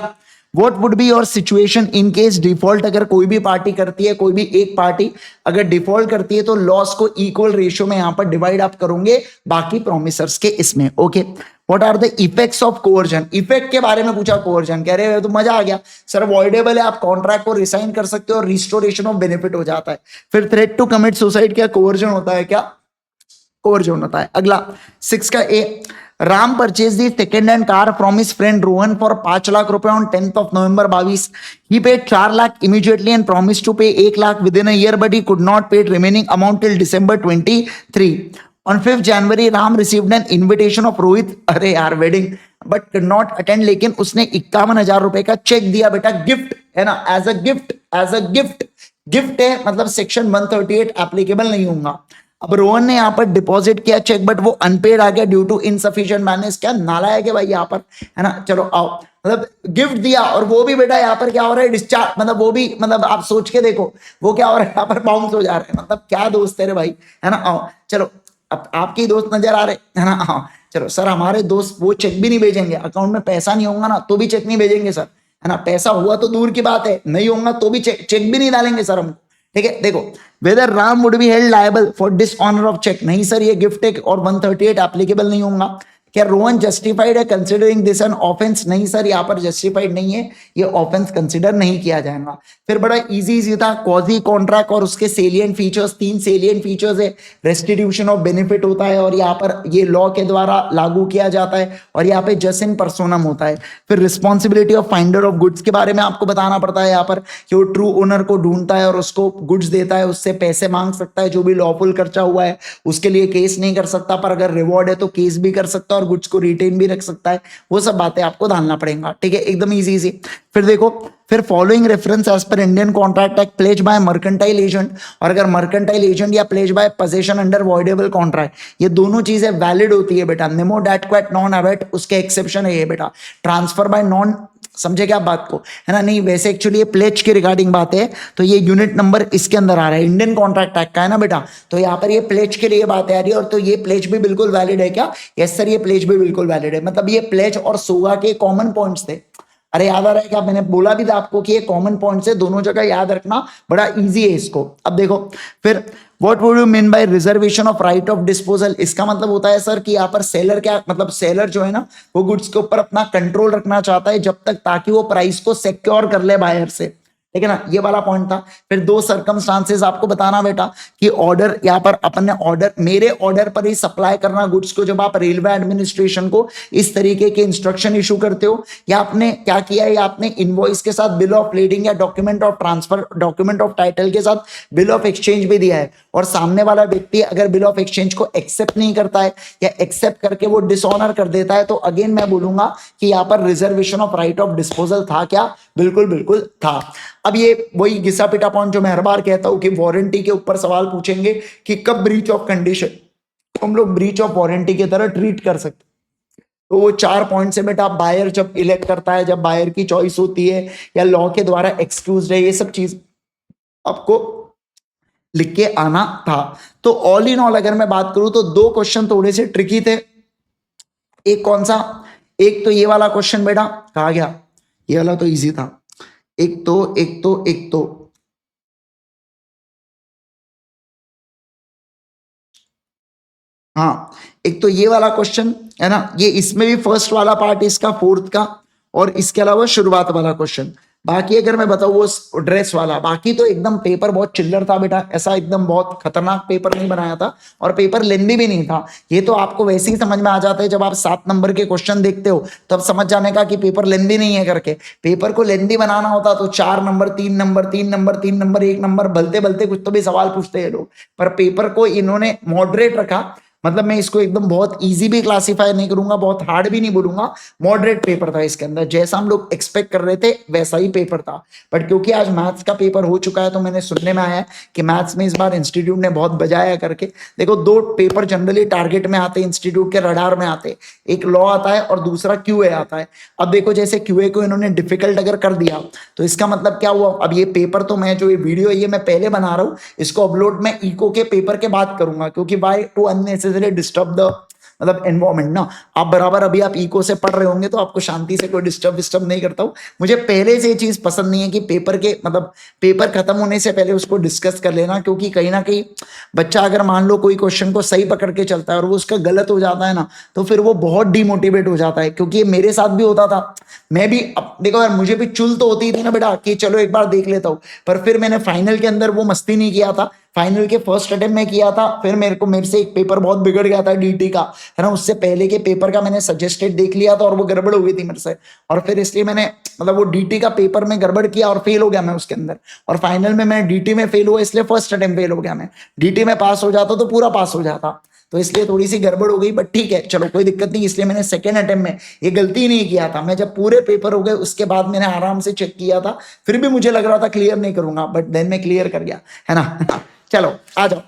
what would be your situation in case default, अगर कोई भी पार्टी करती है, कोई भी एक पार्टी अगर डिफॉल्ट करती है तो लॉस को इक्वल रेशियो में यहां पर डिवाइड आप करोगे बाकी प्रोमिसर्स के इसमें। Okay, what are the effects of conversion, effect के बारे में पूछा कोवर्जन, कह रहे हो तो मजा आ गया सर, अवॉइडेबल है, आप कॉन्ट्रैक्ट को रिसाइन कर सकते हो और रिस्टोरेशन ऑफ बेनिफिट हो जाता है। फिर थ्रेट टू कमिट सुसाइड, क्या कोवर्जन होता है, क्या कोवर्जन होता है। अगला 6 का a, Ram purchase the second hand car from his friend Rohan for 5 lakh रुपए on 10th of November 22। He paid 4 lakh immediately and promise to pay 1 lakh within a year, but he could not pay remaining amount till December 23। On 5th January Ram received an invitation of Rohit, अरे यार wedding, but could not attend, लेकिन उसने 51,000 रुपए का check दिया बेटा, gift है ना, as a gift, as a gift, gift है मतलब सेक्शन 138 एप्लीकेबल नहीं होगा। अब रोहन ने यहाँ पर डिपॉजिट किया चेक, बट वो अनपेड आ गया ड्यू टू इनसफिशिएंट बैलेंस, क्या नालायक है भाई यहाँ पर, है ना। चलो आओ, मतलब गिफ्ट दिया और वो भी बेटा यहाँ पर क्या हो रहा है, डिस्चार्ज, मतलब वो भी, मतलब आप सोच के देखो वो क्या हो रहा है यहाँ पर, बाउंस हो जा रहे हैं, मतलब क्या दोस्त है रे भाई, है ना। आओ चलो, अब आपके दोस्त नजर आ रहे है ना, हाँ चलो सर, हमारे दोस्त वो चेक भी नहीं भेजेंगे, अकाउंट में पैसा नहीं होगा ना तो भी चेक नहीं भेजेंगे सर, है ना, पैसा हुआ तो दूर की बात है, नहीं होगा तो भी चेक भी नहीं डालेंगे सर हमको, ठीक है। देखो, whether Ram would be held liable for dishonour of cheque, नहीं सर ये गिफ्ट है और 138 एप्लीकेबल नहीं होगा। क्या रोहन जस्टिफाइड है कंसिडरिंग दिस एन ऑफेंस, नहीं सर यहाँ पर जस्टिफाइड नहीं है, ये ऑफेंस कंसिडर नहीं किया जाएगा। फिर बड़ा इजी इजी था, क्वाजी कॉन्ट्रैक्ट और उसके सेलियंट फीचर्स, 3 सेलियंट फीचर्स है, रेस्टिट्यूशन ऑफ बेनिफिट होता है और यहाँ पर ये लॉ के द्वारा लागू किया जाता है, और यहाँ पे जस्ट इन पर्सोनम होता है। फिर responsibility of finder of goods के बारे में आपको बताना पड़ता है यहाँ पर, कि वो ट्रू ओनर को ढूंढता है और उसको गुड्स देता है, उससे पैसे मांग सकता है, जो भी लॉफुल खर्चा हुआ है उसके लिए केस नहीं कर सकता, पर अगर रिवॉर्ड है तो केस भी कर सकता है और गुड्स को रिटेन भी रख सकता है, वो सब बातें आपको जानना पड़ेगा, ठीक है, एकदम इजी इजी। फिर देखो, फिर following reference as per Indian Contract Act, pledge by mercantile agent, और अगर मर्केंटाइल एजेंट या pledge by position under voidable contract, ये दोनों चीजें वैलिड होती है बेटा, नेमो डैट क्वेट नॉन अवेट उसके एक्सेप्शन है ये बेटा, ट्रांसफर बाय नॉन, समझे क्या बात को, है ना, नहीं वैसे एक्चुअली ये प्लेज के रिगार्डिंग बात है, तो ये यूनिट नंबर इसके अंदर आ रहा है, इंडियन कॉन्ट्रैक्ट एक्ट का है ना बेटा, तो यहाँ पर ये प्लेज के लिए बात आ रही है, और तो ये प्लेज भी बिल्कुल वैलिड है क्या, यस सर ये प्लेज भी बिल्कुल वैलिड है, मतलब ये प्लेज और सोगा के कॉमन पॉइंट्स थे, अरे याद आ रहा है क्या, मैंने बोला भी था आपको कि ये कॉमन पॉइंट्स है, दोनों जगह याद रखना बड़ा इजी है इसको। अब देखो, फिर what would you mean by reservation of right of disposal, इसका मतलब होता है सर कि यहाँ पर सेलर क्या, मतलब सेलर जो है ना वो गुड्स के ऊपर अपना कंट्रोल रखना चाहता है जब तक, ताकि वो प्राइस को सिक्योर कर ले बायर से, ठीक है ना, ये वाला पॉइंट था। फिर 2 सर्कमस्टांसेस आपको बताना बेटा, कि ऑर्डर यहाँ पर अपन ने ऑर्डर, मेरे ऑर्डर पर ही सप्लाई करना गुड्स को, जब आप रेलवे एडमिनिस्ट्रेशन को इस तरीके के इंस्ट्रक्शन इशू करते हो, या आपने क्या किया है, आपने इनवॉइस के साथ बिल ऑफ लीडिंग या document of transfer, document of title के साथ बिल ऑफ एक्सचेंज भी दिया है, और सामने वाला व्यक्ति अगर बिल ऑफ एक्सचेंज को एक्सेप्ट नहीं करता है या एक्सेप्ट करके वो डिसऑनर कर देता है, तो अगेन मैं बोलूंगा कि यहाँ पर reservation of right of disposal था क्या, बिल्कुल बिल्कुल था। अब ये वही घिसा पिटा पॉइंट जो मैं हर बार कहता हूं कि वारंटी के ऊपर सवाल पूछेंगे कि कब ब्रीच ऑफ कंडीशन हम लोग ब्रीच ऑफ वारंटी की तरह ट्रीट कर सकते, तो वो 4 पॉइंट से बेटा, बायर जब इलेक्ट करता है, जब बायर की चॉइस होती है, या लॉ के द्वारा एक्सक्यूज है, ये सब चीज आपको लिख के आना था। तो ऑल इन ऑल अगर मैं बात करूं तो 2 क्वेश्चन थोड़े से ट्रिकी थे, एक कौन सा, एक तो ये वाला क्वेश्चन बेटा, कहा गया ये वाला तो इजी था, एक तो हाँ, एक तो ये वाला क्वेश्चन है ना, ये इसमें भी फर्स्ट वाला पार्ट इसका 4th का, और इसके अलावा शुरुआत वाला क्वेश्चन। बाकी अगर मैं बताऊँ वो ड्रेस वाला, बाकी तो एकदम पेपर बहुत चिल्लर था बेटा, ऐसा एकदम बहुत खतरनाक पेपर नहीं बनाया था, और पेपर लेंदी भी नहीं था, ये तो आपको वैसे ही समझ में आ जाता है जब आप 7 नंबर के क्वेश्चन देखते हो, तब समझ जाने का कि पेपर लेंदी नहीं है करके। पेपर को लेंदी बनाना होता तो 4 number 3 number 3 number 3 number 1 number बलते बलते कुछ तो भी सवाल पूछते हैं लोग, पर पेपर को इन्होंने मॉडरेट रखा, मतलब मैं इसको एकदम बहुत इजी भी क्लासिफाई नहीं करूंगा, बहुत हार्ड भी नहीं बोलूंगा, मॉडरेट पेपर था इसके अंदर, जैसा हम लोग एक्सपेक्ट कर रहे थे वैसा ही पेपर था। बट क्योंकि आज मैथ्स का पेपर हो चुका है, तो मैंने सुनने में आया है कि मैथ्स में इस बार इंस्टीट्यूट ने बहुत बजाया करके। देखो 2 पेपर जनरली टारगेट में आते हैं, इंस्टीट्यूट के रडार में आते हैं, एक लॉ आता है और दूसरा क्यूए आता है। अब देखो जैसे क्यूए को इन्होंने डिफिकल्ट अगर कर दिया, तो इसका मतलब क्या हुआ, अब ये पेपर तो मैं जो ये वीडियो ये मैं पहले बना रहा हूँ, इसको अपलोड मैं इको के पेपर के बाद करूंगा, क्योंकि by two unnecessary disturb the मतलब एनवायरमेंट ना, आप बराबर अभी आप इको से पढ़ रहे होंगे तो आपको शांति से कोई डिस्टर्ब नहीं करता हूँ। मुझे पहले से ये चीज पसंद नहीं है कि पेपर के मतलब पेपर खत्म होने से पहले उसको डिस्कस कर लेना, क्योंकि कहीं ना कहीं बच्चा अगर मान लो कोई क्वेश्चन को सही पकड़ के चलता है और वो उसका गलत हो जाता है ना, तो फिर वो बहुत डिमोटिवेट हो जाता है। क्योंकि ये मेरे साथ भी होता था, मैं भी देखो यार, मुझे भी चुल तो होती थी ना बेटा कि चलो एक बार देख लेता हूँ, पर फिर मैंने फाइनल के अंदर वो मस्ती नहीं किया था। फाइनल के फर्स्ट अटेम्प्ट में किया था, फिर मेरे से एक पेपर बहुत बिगड़ गया था डीटी का, है ना, उससे पहले के पेपर का मैंने सजेस्टेड देख लिया था और वो गड़बड़ हो गई थी मेरे से, और फिर इसलिए मैंने मतलब वो डीटी का पेपर में गड़बड़ किया और फेल हो गया मैं उसके अंदर, और फाइनल में मैं डीटी में फेल हुआ, इसलिए फर्स्ट अटेम्प्ट फेल हो गया मैं। डीटी में पास हो जाता तो पूरा पास हो जाता, तो इसलिए थोड़ी सी गड़बड़ हो गई, बट ठीक है चलो कोई दिक्कत नहीं। इसलिए मैंने सेकेंड अटेम्प्ट में ये गलती नहीं किया था। मैं जब पूरे पेपर हो गए उसके बाद मैंने आराम से चेक किया था, फिर भी मुझे लग रहा था क्लियर नहीं करूंगा, बट देन मैं क्लियर कर गया, है ना। चलो आ जाओ।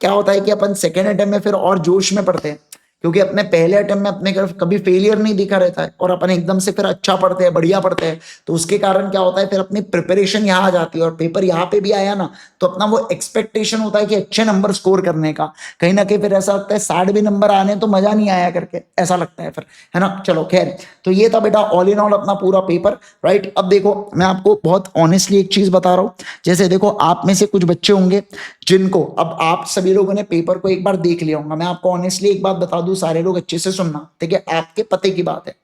क्या होता है कि अपन सेकेंड अटेम्प्ट में फिर और जोश में पढ़ते हैं, क्योंकि अपने पहले अटेम्प्ट में अपने कभी फेलियर नहीं दिखा रहता है, और अपन एकदम से फिर अच्छा पढ़ते हैं, बढ़िया पढ़ते हैं, तो उसके कारण क्या होता है फिर अपनी प्रिपरेशन यहाँ आ जाती है, और पेपर यहाँ पे भी आया ना तो अपना वो एक्सपेक्टेशन होता है कि अच्छे नंबर स्कोर करने का, कहीं ना कहीं फिर ऐसा लगता है 60 भी नंबर आने तो मजा नहीं आया करके, ऐसा लगता है फिर, है ना। चलो खैर, तो ये था बेटा ऑल इन ऑल अपना पूरा पेपर, राइट। अब देखो मैं आपको बहुत ऑनेस्टली एक चीज बता रहा हूँ, जैसे देखो आप में से कुछ बच्चे होंगे जिनको, अब आप सभी लोगों ने पेपर को एक बार देख लिया होगा, मैं आपको ऑनेस्टली एक बात बता दूं, सारे लोग अच्छे से सुनना, ठीक है, आपके पते की बात है।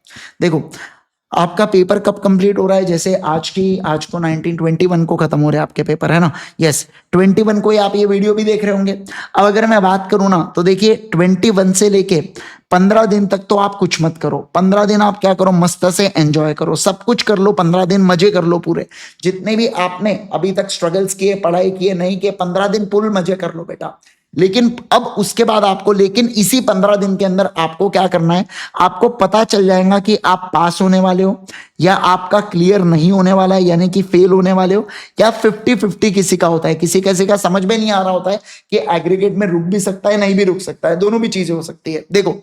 देखो आपका पेपर कब कंप्लीट हो रहा है, जैसे आज को 1921 को खत्म हो रहा है आपके पेपर, है ना, यस 21 को ही आप ये वीडियो भी देख रहे होंगे। अब अगर मैं बात करूं ना तो देखिए 21 से लेके 15 दिन तक तो आप कुछ मत करो, 15 दिन आप क्या करो, मस्त से एंजॉय करो, सब कुछ कर लो, 15 दिन मजे कर लो पूरे, जितने भी आपने अभी तक स्ट्रगल्स किए, पढ़ाई किए नहीं किए, 15 दिन फुल मजे कर लो बेटा। लेकिन अब उसके बाद आपको, लेकिन इसी 15 दिन के अंदर आपको क्या करना है, आपको पता चल जाएगा कि आप पास होने वाले हो या आपका क्लियर नहीं होने वाला है, यानी कि फेल होने वाले हो, या 50-50 किसी का होता है, किसी किसी का समझ में नहीं आ रहा होता है कि एग्रीगेट में रुक भी सकता है, नहीं भी रुक सकता है, दोनों भी चीजें हो सकती है। देखो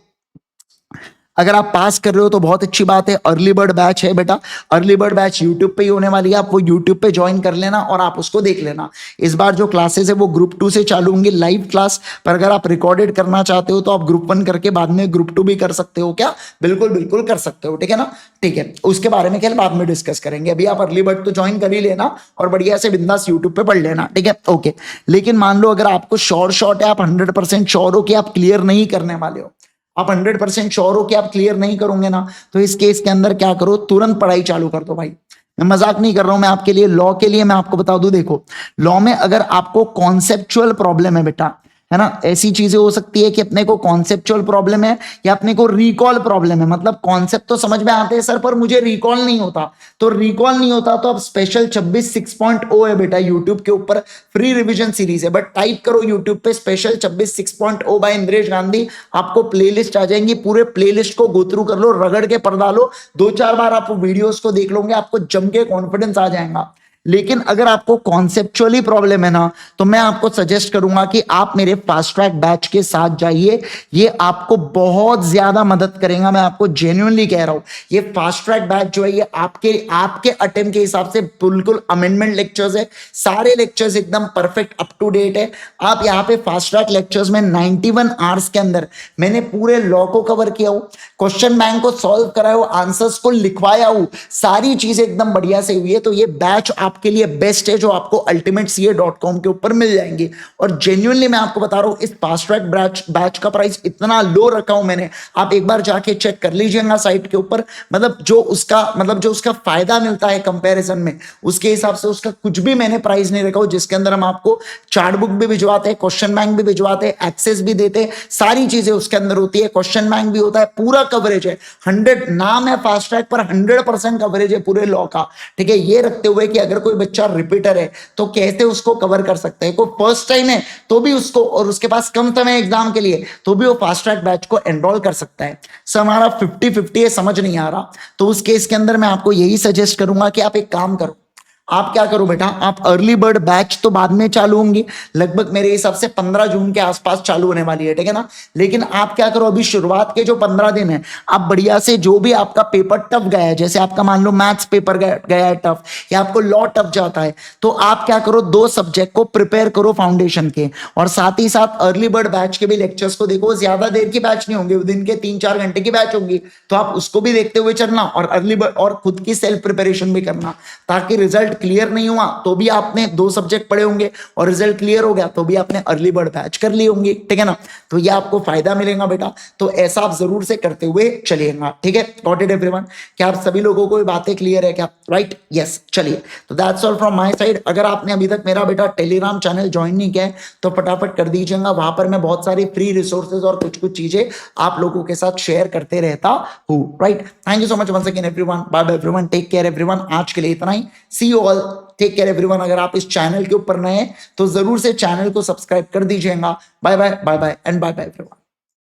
अगर आप पास कर रहे हो तो बहुत अच्छी बात है, अर्ली बर्ड बैच है बेटा, अर्ली बर्ड बैच यूट्यूब पे ही होने वाली है, आप वो यूट्यूब पे ज्वाइन कर लेना और आप उसको देख लेना। इस बार जो क्लासेस है वो ग्रुप 2 से चालू होंगी लाइव क्लास, पर अगर आप रिकॉर्डेड करना चाहते हो तो आप ग्रुप 1 करके बाद में ग्रुप 2 भी कर सकते हो, क्या बिल्कुल बिल्कुल कर सकते हो, ठीक है ना, ठीक है, उसके बारे में क्या बाद में डिस्कस करेंगे, अभी आप अर्ली बर्ड तो ज्वाइन कर ही लेना और बढ़िया से बिंदास यूट्यूब पे पढ़ लेना, ठीक है, ओके। लेकिन मान लो अगर आपको शॉर्ट है, आप 100% श्योर हो कि आप क्लियर नहीं करने वाले हो, आप 100% श्योर हो कि आप क्लियर नहीं करोगे ना, तो इस केस के अंदर क्या करो, तुरंत पढ़ाई चालू कर दो भाई। मैं मजाक नहीं कर रहा हूं, मैं आपके लिए लॉ के लिए मैं आपको बता दूं, देखो लॉ में अगर आपको कॉन्सेप्चुअल प्रॉब्लम है बेटा, है ना, ऐसी चीजें हो सकती है कि अपने को कॉन्सेप्चुअल प्रॉब्लम है या अपने को रिकॉल प्रॉब्लम है, मतलब कॉन्सेप्ट तो समझ में आते हैं सर पर मुझे रिकॉल नहीं होता, तो रिकॉल नहीं होता तो अब स्पेशल 26 6.0 है बेटा यूट्यूब के ऊपर, फ्री रिवीजन सीरीज है, बट टाइप करो यूट्यूब पे स्पेशल 26 6.0 बाय इंद्रेश गांधी, आपको प्लेलिस्ट आ जाएंगी, पूरे प्लेलिस्ट को गो थ्रू कर लो, रगड़ के पढ़ डालो, 2-4 बार आप वीडियोस को देख लोगे, आपको जम के कॉन्फिडेंस आ जाएगा। लेकिन अगर आपको कॉन्सेप्चुअली प्रॉब्लम है ना, तो मैं आपको सजेस्ट करूंगा कि आप मेरे फास्ट ट्रैक बैच के साथ जाइए, ये आपको बहुत ज्यादा मदद करेगा, मैं आपको जेन्युइनली कह रहा हूं। ये फास्ट ट्रैक बैच जो है ये आपके आपके अटेम्प्ट के हिसाब से बिल्कुल अमेंडमेंट लेक्चर्स है, सारे लेक्चर्स एकदम परफेक्ट अप टू डेट है। आप यहाँ पे फास्ट ट्रैक लेक्चर्स में 91 आवर्स के अंदर मैंने पूरे लॉ को कवर किया हूं, क्वेश्चन बैंक को सॉल्व कराया हूं, आंसर्स को लिखवाया हूं, सारी चीजें एकदम बढ़िया से हुई है। तो ये बैच आपके लिए बेस्ट है जो आपको ultimatecA.com के ऊपर मिल जाएंगे। और जेन्युइनली मैं आपको बता रहा हूं, इस फास्ट ट्रैक बैच का प्राइस इतना लो रखा हूं मैंने, आप एक बार जाके चेक कर लीजिएगा साइट के ऊपर, मतलब जो उसका फायदा मिलता है कंपैरिजन में, उसके हिसाब से उसका कुछ भी मैंने प्राइस नहीं रखा हो, जिसके अंदर हम आपको चार्ट बुक भी भिजवाते हैं, क्वेश्चन बैंक भी भिजवाते हैं, एक्सेस भी देते हैं, सारी चीजें उसके अंदर होती है, क्वेश्चन बैंक भी होता है, पूरा कवरेज है, 100 नाम है फास्ट ट्रैक पर 100% कवरेज है पूरे लॉ का, ठीक है। ये रखते हुए कि अगर कोई बच्चा रिपीटर है तो कैसे उसको कवर कर सकते हैं, कोई फर्स्ट टाइम है तो भी उसको, और उसके पास कम समय एग्जाम के लिए, तो भी वो फास्ट ट्रैक बैच को एनरोल कर सकता है। सर हमारा 50-50 है, समझ नहीं आ रहा, तो उस केस के अंदर मैं आपको यही सजेस्ट करूंगा कि आप एक काम करो, आप क्या करो बेटा, आप अर्ली बर्ड बैच तो बाद में चालू होंगी, लगभग मेरे हिसाब से 15 जून के आसपास चालू होने वाली है, ठीक है ना। लेकिन आप क्या करो, अभी शुरुआत के जो 15 दिन है आप बढ़िया से, जो भी आपका पेपर टफ गया है, जैसे आपका मान लो मैथ्स पेपर गया है टफ, या आपको लॉ टफ जाता है, तो आप क्या करो, 2 सब्जेक्ट को प्रिपेयर करो फाउंडेशन के, और साथ ही साथ अर्ली बर्ड बैच के भी लेक्चर्स को देखो। ज्यादा देर की बैच नहीं होंगे, दिन के 3-4 घंटे की बैच होंगी, तो आप उसको भी देखते हुए चलना, और अर्ली बर्ड और खुद की सेल्फ प्रिपरेशन भी करना, ताकि रिजल्ट क्लियर नहीं हुआ तो भी आपने 2 सब्जेक्ट पढ़े होंगे, और रिजल्ट क्लियर हो गया तो भी आपने अर्ली बर्ड बैच कर ली होंगी, ठीक है ना। तो ये आपको फायदा मिलेगा बेटा, तो ऐसा आप जरूर से करते हुए चलिएगा, ठीक है। Got it everyone? क्या आप सभी लोगों को ये बातें क्लियर है क्या? Right, yes. चलिए, तो that's all from my side. अगर आपने अभी तक मेरा बेटा टेलीग्राम चैनल ज्वाइन नहीं किया है तो फटाफट कर दीजिएगा, वहां पर मैं बहुत सारी फ्री रिसोर्सेज और कुछ कुछ चीजें आप लोगों के साथ शेयर करते रहता हूँ, right. Thank you so much once again everyone, bye bye everyone, take care everyone. आज के लिए इतना ही, see you all, take care everyone. अगर आप इस चैनल के ऊपर नए हैं तो जरूर से चैनल को सब्सक्राइब कर दीजिएगा। Bye bye, bye bye and bye bye everyone.